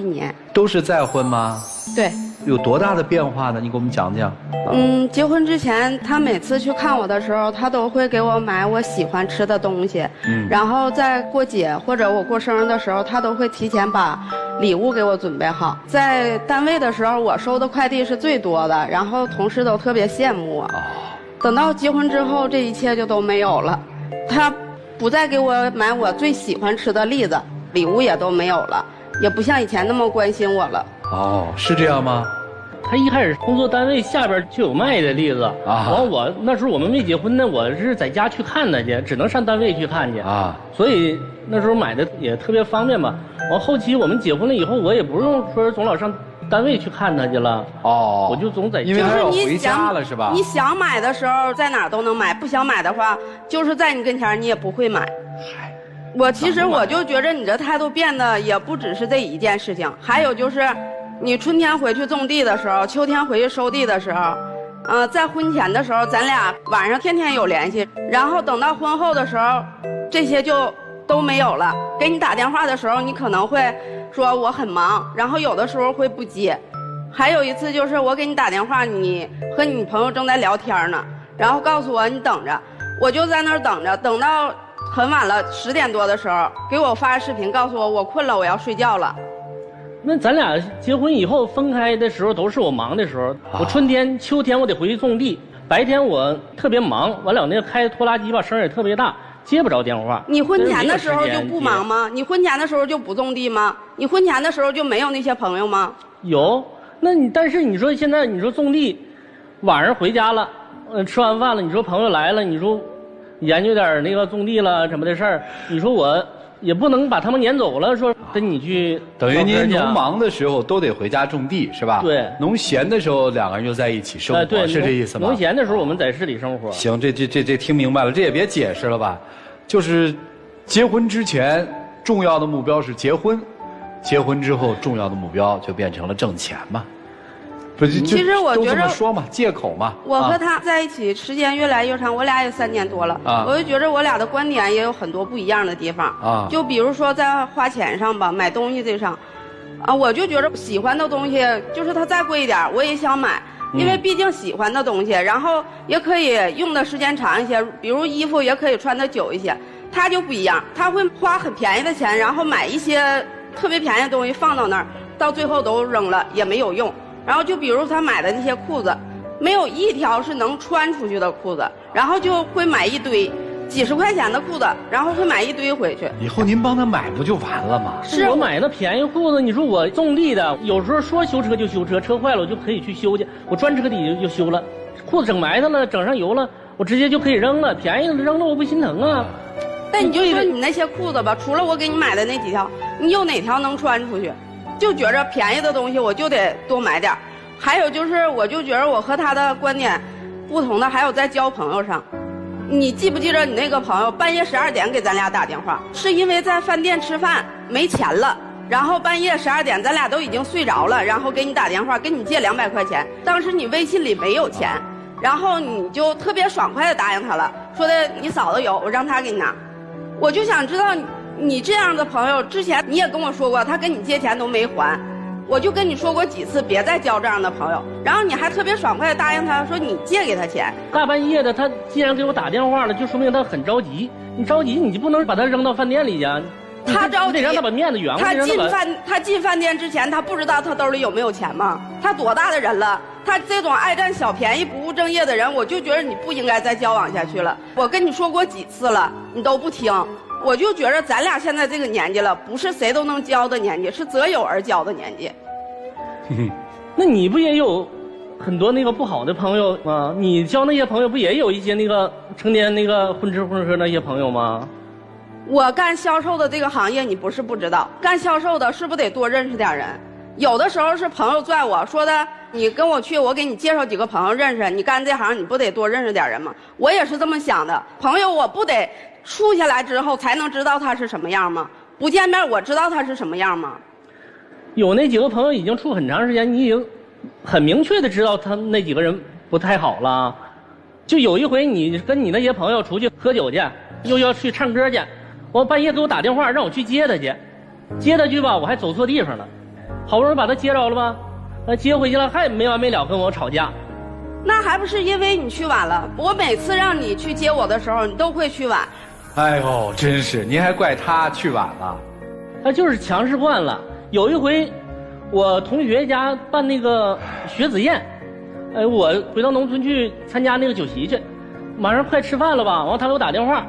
1年。都是再婚吗？对。有多大的变化呢？你给我们讲讲。结婚之前，他每次去看我的时候，他都会给我买我喜欢吃的东西。然后在过节或者我过生日的时候，他都会提前把礼物给我准备好。在单位的时候，我收的快递是最多的，然后同事都特别羡慕我。等到结婚之后，这一切就都没有了。他不再给我买我最喜欢吃的栗子，礼物也都没有了，也不像以前那么关心我了。哦，是这样吗？他一开始工作单位下边就有卖的栗子啊，完我那时候我们没结婚呢，我是在家去看他去，只能上单位去看去啊，所以那时候买的也特别方便吧。完后期我们结婚了以后，我也不用说总老上单位去看他去了。哦，我就总在家。因为他要回家了是吧？你想买的时候在哪儿都能买，不想买的话，就是在你跟前你也不会买。嗨。其实我就觉着你这态度变得也不只是这一件事情，还有就是，你春天回去种地的时候，秋天回去收地的时候，在婚前的时候咱俩晚上天天有联系，然后等到婚后的时候，这些就都没有了。给你打电话的时候，你可能会说我很忙，然后有的时候会不接。还有一次就是我给你打电话，你和你朋友正在聊天呢，然后告诉我你等着，我就在那儿等着，等到很晚了10点多的时候，给我发视频告诉我困了，我要睡觉了。那咱俩结婚以后分开的时候都是我忙的时候，我春天秋天我得回去种地，白天我特别忙，完了那个开拖拉机吧声也特别大，接不着电话。你婚前的时候就不忙吗？你婚前的时候就不种地吗？你婚前的时候就没有那些朋友吗？有，但是你说现在你说种地，晚上回家了，吃完饭了，你说朋友来了，你说研究点那个种地了什么的事儿，你说我也不能把他们撵走了，说跟你去。等于您农忙的时候都得回家种地是吧？对。农闲的时候2个人就在一起生活，对，是这意思吗？农闲的时候我们在市里生活。行，这听明白了，这也别解释了吧？就是结婚之前重要的目标是结婚，结婚之后重要的目标就变成了挣钱嘛。其实我觉着都这么说嘛，借口嘛。我和他在一起时间越来越长，我俩也3年多了。我就觉着我俩的观点也有很多不一样的地方。就比如说在花钱上吧，买东西这上，我就觉着喜欢的东西，就是它再贵一点，我也想买，因为毕竟喜欢的东西，然后也可以用的时间长一些，比如衣服也可以穿得久一些。他就不一样，他会花很便宜的钱，然后买一些特别便宜的东西放到那儿，到最后都扔了也没有用。然后就比如他买的那些裤子，没有一条是能穿出去的裤子，然后就会买一堆几十块钱的裤子，然后会买一堆回去。以后您帮他买不就完了吗？是我买那便宜裤子，你说我种地的，有时候说修车就修车，车坏了我就可以去修去，我钻车底就修了，裤子整埋汰了，整上油了，我直接就可以扔了，便宜的扔了我不心疼啊。但你就说你那些裤子吧，除了我给你买的那几条，你有哪条能穿出去？就觉着便宜的东西我就得多买点。还有就是，我就觉得我和他的观点不同的，还有在交朋友上。你记不记着你那个朋友半夜12点给咱俩打电话，是因为在饭店吃饭没钱了，然后半夜12点咱俩都已经睡着了，然后给你打电话跟你借200块钱，当时你微信里没有钱，然后你就特别爽快的答应他了，说的你嫂子有，我让他给你拿。我就想知道你这样的朋友，之前你也跟我说过，他跟你借钱都没还。我就跟你说过几次，别再交这样的朋友。然后你还特别爽快的答应他说你借给他钱。大半夜的，他既然给我打电话了，就说明他很着急。你着急，你就不能把他扔到饭店里去。他着急，你得让他把面子圆过来。他进饭店之前，他不知道他兜里有没有钱吗？他多大的人了？他这种爱占小便宜、不务正业的人，我就觉得你不应该再交往下去了。我跟你说过几次了，你都不听。我就觉得咱俩现在这个年纪了，不是谁都能交的年纪，是择友而交的年纪。那你不也有很多那个不好的朋友吗？你交那些朋友不也有一些那个成天那个混吃混喝那些朋友吗？我干销售的这个行业，你不是不知道，干销售的是不是得多认识点人？有的时候是朋友拽我说的，你跟我去，我给你介绍几个朋友认识。你干这行，你不得多认识点人吗？我也是这么想的。朋友，我不得处下来之后才能知道他是什么样吗？不见面我知道他是什么样吗？有那几个朋友已经处很长时间，你已经很明确的知道他们那几个人不太好了。就有一回你跟你那些朋友出去喝酒去，又要去唱歌去，我半夜给我打电话让我去接他去，接他去吧，我还走错地方了。好不容易把他接着了吧，接回去了还没完没了跟我吵架。那还不是因为你去晚了？我每次让你去接我的时候，你都会去晚。哎呦，真是，您还怪他去晚了？他就是强势惯了。有一回，我同学家办那个学子宴，我回到农村去参加那个酒席去，马上快吃饭了吧，完他给我打电话，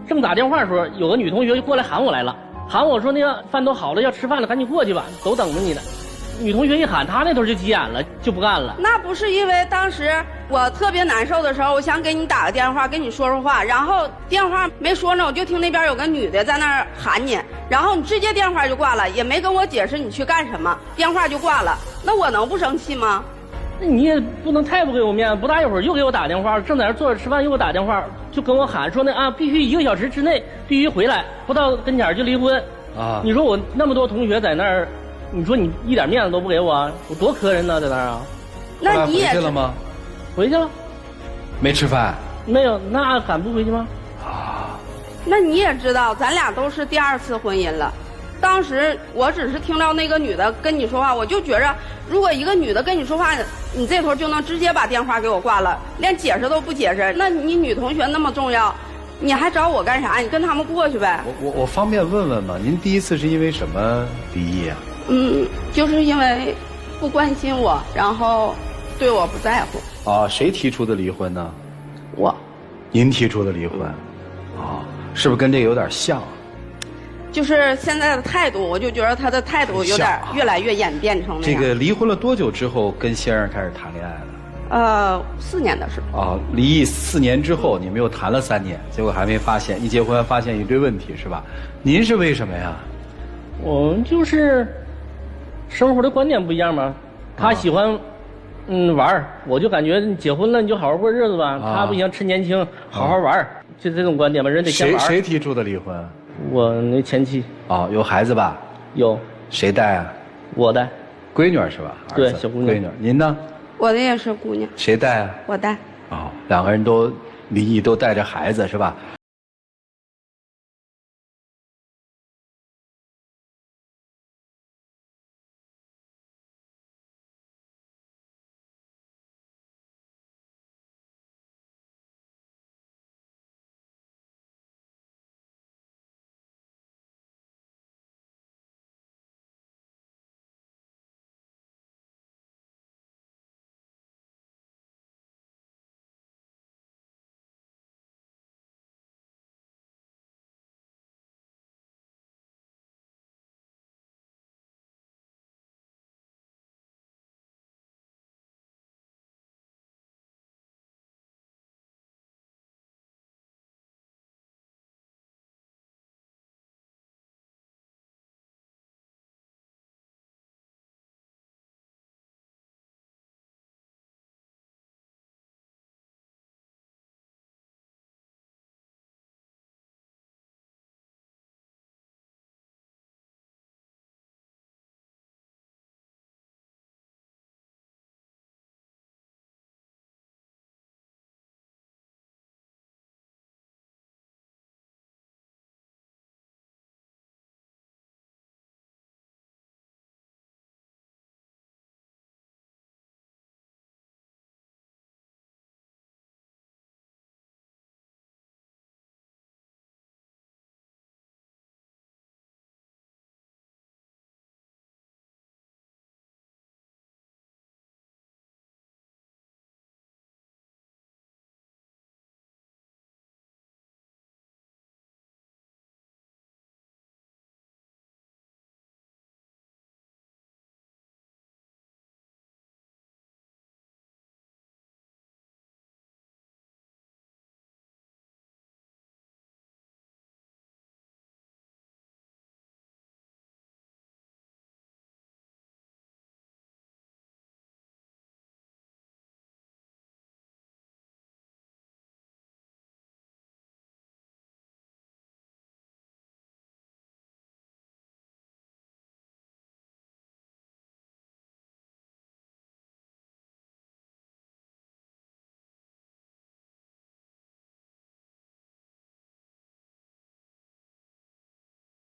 正打电话的时候，有个女同学就过来喊我来了，喊我说那个饭都好了，要吃饭了，赶紧过去吧，都等着你呢。女同学一喊，他那头就急眼了，就不干了。那不是因为当时我特别难受的时候，我想给你打个电话，跟你说说话，然后电话没说呢，我就听那边有个女的在那儿喊你，然后你直接电话就挂了，也没跟我解释你去干什么，电话就挂了。那我能不生气吗？那你也不能太不给我面子，不大一会儿又给我打电话，正在那坐着吃饭，又给我打电话，就跟我喊说那啊，必须1个小时之内必须回来，不到跟前就离婚。啊！你说我那么多同学在那儿。你说你一点面子都不给我，我多磕碜呢，在那儿啊！那你也回去了吗？回去了，没吃饭？没有，那敢不回去吗？啊！那你也知道，咱俩都是第2次婚姻了。当时我只是听到那个女的跟你说话，我就觉着，如果一个女的跟你说话，你这头就能直接把电话给我挂了，连解释都不解释。那你女同学那么重要，你还找我干啥？你跟他们过去呗。我方便问问吗？您第一次是因为什么离异啊？就是因为不关心我，然后对我不在乎。啊，谁提出的离婚呢？我。您提出的离婚？啊，是不是跟这个有点像？就是现在的态度，我就觉得他的态度有点越来越演变成那样。这个离婚了多久之后跟先生开始谈恋爱了？4年的时候。啊，离异4年之后，你们又谈了3年，结果还没发现，一结婚发现一堆问题，是吧？您是为什么呀？我们就是生活的观点不一样嘛。他喜欢玩，我就感觉结婚了你就好好过日子吧。他不行，趁年轻好好玩，就这种观点嘛。人得先玩。谁提出的离婚？我那前妻。哦，有孩子吧？有。谁带啊？我带。闺女是吧？对，小姑娘。闺女，您呢？我的也是姑娘。谁带啊？我带。哦，2个人都离异，都带着孩子是吧？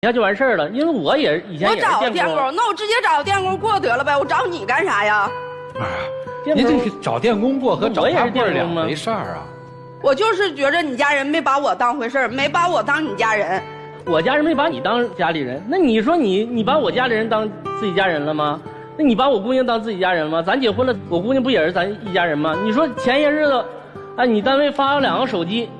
下就完事儿了。因为我也以前也是我找电工，那我直接找电工过得了呗，我找你干啥呀？您这个找电工过和找他过是两回事儿啊。我就是觉着你家人没把我当回事儿，没把我当你家人。我家人没把你当家里人，那你说你把我家里人当自己家人了吗？那你把我姑娘当自己家人吗？咱结婚了，我姑娘不也是咱一家人吗？你说前些日子，啊，你单位发了2个手机，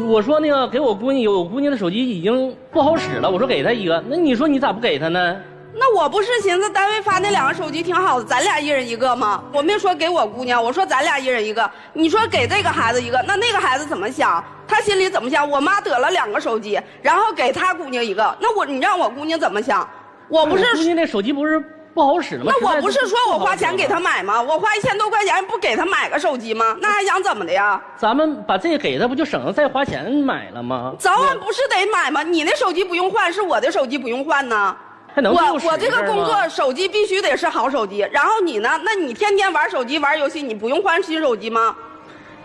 我说那个给我姑娘，我姑娘的手机已经不好使了，我说给她一个，那你说你咋不给她呢？那我不是寻思单位发那2个手机挺好的，咱俩一人一个吗？我没说给我姑娘，我说咱俩一人一个。你说给这个孩子一个，那个孩子怎么想？他心里怎么想？我妈得了2个手机，然后给他姑娘一个，那你让我姑娘怎么想？我不是姑娘那手机不是不好使了吗？那我不是说我花钱给他买吗？我花1000多块钱不给他买个手机吗？那还想怎么的呀？咱们把这个给他，不就省得再花钱买了吗？早晚不是得买吗？你那手机不用换，是我的手机不用换呢。我这个工作手机必须得是好手机，然后你呢？那你天天玩手机玩游戏，你不用换新手机吗？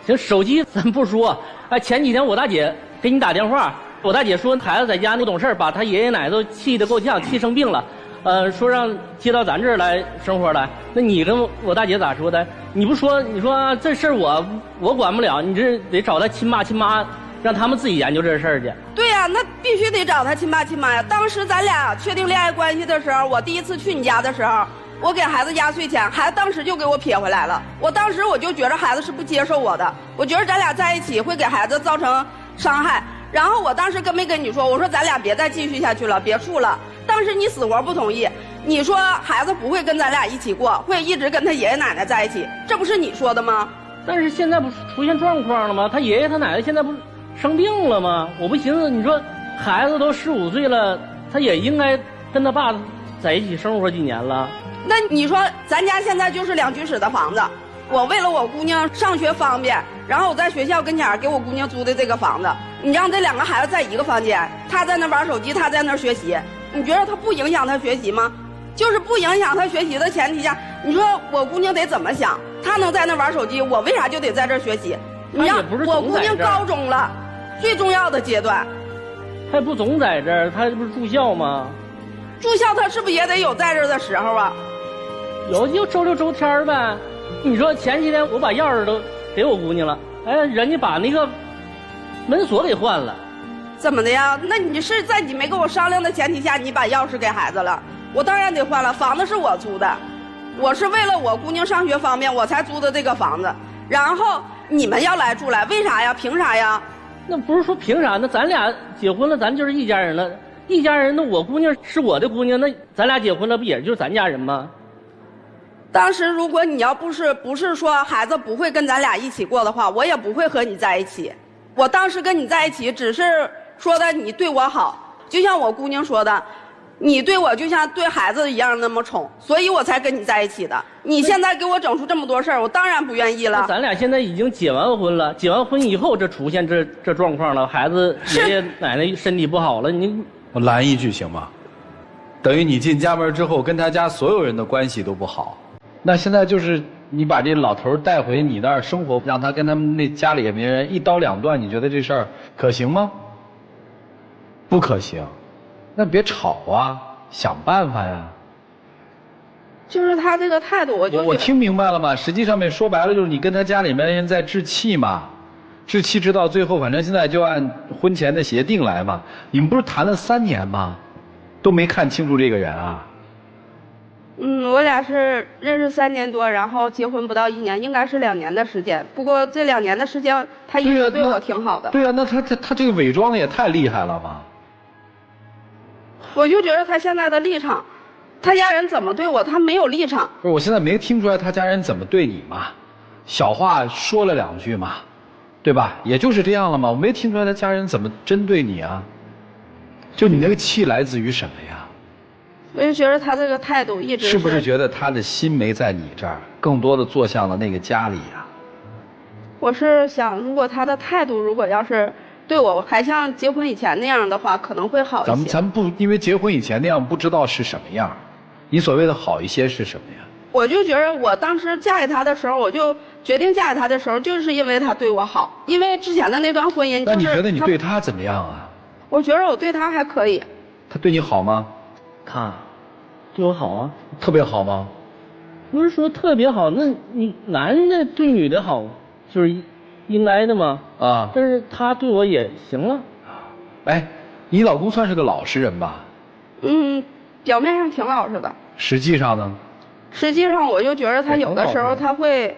行，手机咱不说。哎，前几天我大姐给你打电话，我大姐说孩子在家不懂事，把他爷爷奶奶都气得够呛，气生病了，说让接到咱这儿来生活来。那你跟我大姐咋说的？你不说，你说这事儿我管不了，你这得找他亲爸亲妈。让他们自己研究这事儿去。对呀，那必须得找他亲爸亲妈呀。当时咱俩确定恋爱关系的时候，我第一次去你家的时候，我给孩子压岁钱，孩子当时就给我撇回来了。我当时我就觉得孩子是不接受我的，我觉得咱俩在一起会给孩子造成伤害。然后我当时跟没跟你说，我说咱俩别再继续下去了，别处了。当时你死活不同意，你说孩子不会跟咱俩一起过，会一直跟他爷爷奶奶在一起，这不是你说的吗？但是现在不出现状况了吗？他爷爷他奶奶现在不生病了吗？我不寻思，你说孩子都15岁了，他也应该跟他爸在一起生活几年了。那你说咱家现在就是2居室的房子，我为了我姑娘上学方便，然后我在学校跟前给我姑娘租的这个房子，你让这2个孩子在一个房间，他在那玩手机，他在那学习，你觉得他不影响他学习吗？就是不影响他学习的前提下，你说我姑娘得怎么想？她能在那玩手机，我为啥就得在这学习？你让我姑娘高中了，最重要的阶段，他也不总在这儿，他不是住校吗？住校他是不是也得有在这儿的时候啊？有就周6周天呗。你说前几天我把钥匙都给我姑娘了，哎，人家把那个门锁给换了。怎么的呀？那你是在你没跟我商量的前提下，你把钥匙给孩子了？我当然得换了，房子是我租的，我是为了我姑娘上学方便我才租的这个房子。然后你们要来住来，为啥呀？凭啥呀？那不是说凭啥？那咱俩结婚了，咱就是一家人了。一家人，那我姑娘是我的姑娘，那咱俩结婚了，不也就是咱家人吗？当时如果你要不是说孩子不会跟咱俩一起过的话，我也不会和你在一起。我当时跟你在一起，只是说的你对我好，就像我姑娘说的，你对我就像对孩子一样那么宠，所以我才跟你在一起的。你现在给我整出这么多事儿，我当然不愿意了。咱俩现在已经结完婚了，结完婚以后这出现这状况了，孩子爷爷奶奶身体不好了，你我拦一句行吗？等于你进家门之后，跟他家所有人的关系都不好。那现在就是你把这老头带回你那儿生活，让他跟他们那家里也没人，一刀两断，你觉得这事儿可行吗？不可行。那别吵啊，想办法呀。就是他这个态度，我听明白了吗？实际上面说白了就是你跟他家里面人在置气嘛，置气直到最后，反正现在就按婚前的协定来嘛。你们不是谈了3年吗？都没看清楚这个人啊。我俩是认识3年多，然后结婚不到1年，应该是2年的时间。不过这2年的时间，他一直对我挺好的。对啊，那他这个伪装的也太厉害了吧！我就觉得他现在的立场，他家人怎么对我，他没有立场。不是，我现在没听出来他家人怎么对你嘛，小话说了2句嘛，对吧？也就是这样了嘛，我没听出来他家人怎么针对你啊。就你那个气来自于什么呀？我就觉得他这个态度一直是不是觉得他的心没在你这儿，更多的坐向了那个家里呀？我是想，如果他的态度如果要是对我还像结婚以前那样的话，可能会好一些。咱们不因为结婚以前那样不知道是什么样，你所谓的好一些是什么呀？我就觉得我当时嫁给他的时候，我就决定嫁给他的时候，就是因为他对我好，因为之前的那段婚姻就是。那你觉得你对他怎么样啊？我觉得我对他还可以。他对你好吗？他对我好啊。特别好吗？不是说特别好，那你男的对女的好，就是应该的嘛。啊。但是他对我也行了。哎，你老公算是个老实人吧？表面上挺老实的。实际上呢？实际上我就觉得他有的时候他会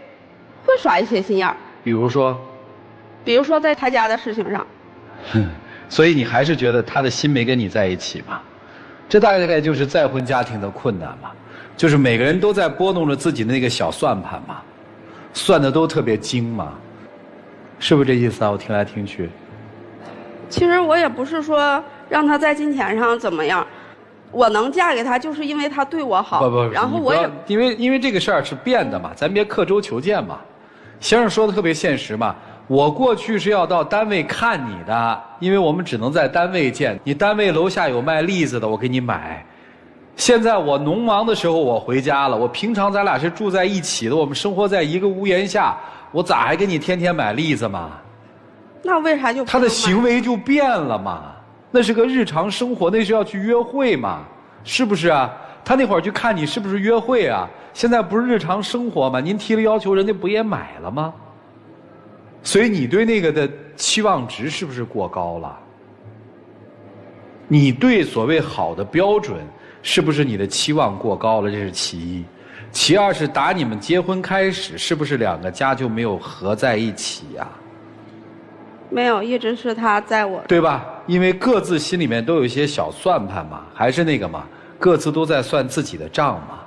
耍一些心眼儿。比如说？比如说在他家的事情上。所以你还是觉得他的心没跟你在一起嘛？这大概就是再婚家庭的困难嘛，就是每个人都在拨弄着自己的那个小算盘嘛，算的都特别精嘛，是不是这意思啊？我听来听去。其实我也不是说让他在金钱上怎么样，我能嫁给他就是因为他对我好。不，然后我也因为这个事儿是变的嘛，咱别刻舟求剑嘛。先生说的特别现实嘛。我过去是要到单位看你的，因为我们只能在单位见。你单位楼下有卖栗子的，我给你买。现在我农忙的时候我回家了，我平常咱俩是住在一起的，我们生活在一个屋檐下，我咋还给你天天买栗子嘛？那为啥就他的行为就变了嘛？那是个日常生活，那是要去约会嘛？是不是啊？他那会儿去看你是不是约会啊？现在不是日常生活吗？您提了要求，人家不也买了吗？所以你对那个的期望值是不是过高了？你对所谓好的标准是不是你的期望过高了？这是其一。其二是打你们结婚开始，是不是两个家就没有合在一起呀？没有，一直是他在我。对吧？因为各自心里面都有一些小算盘嘛，还是那个嘛，各自都在算自己的账嘛。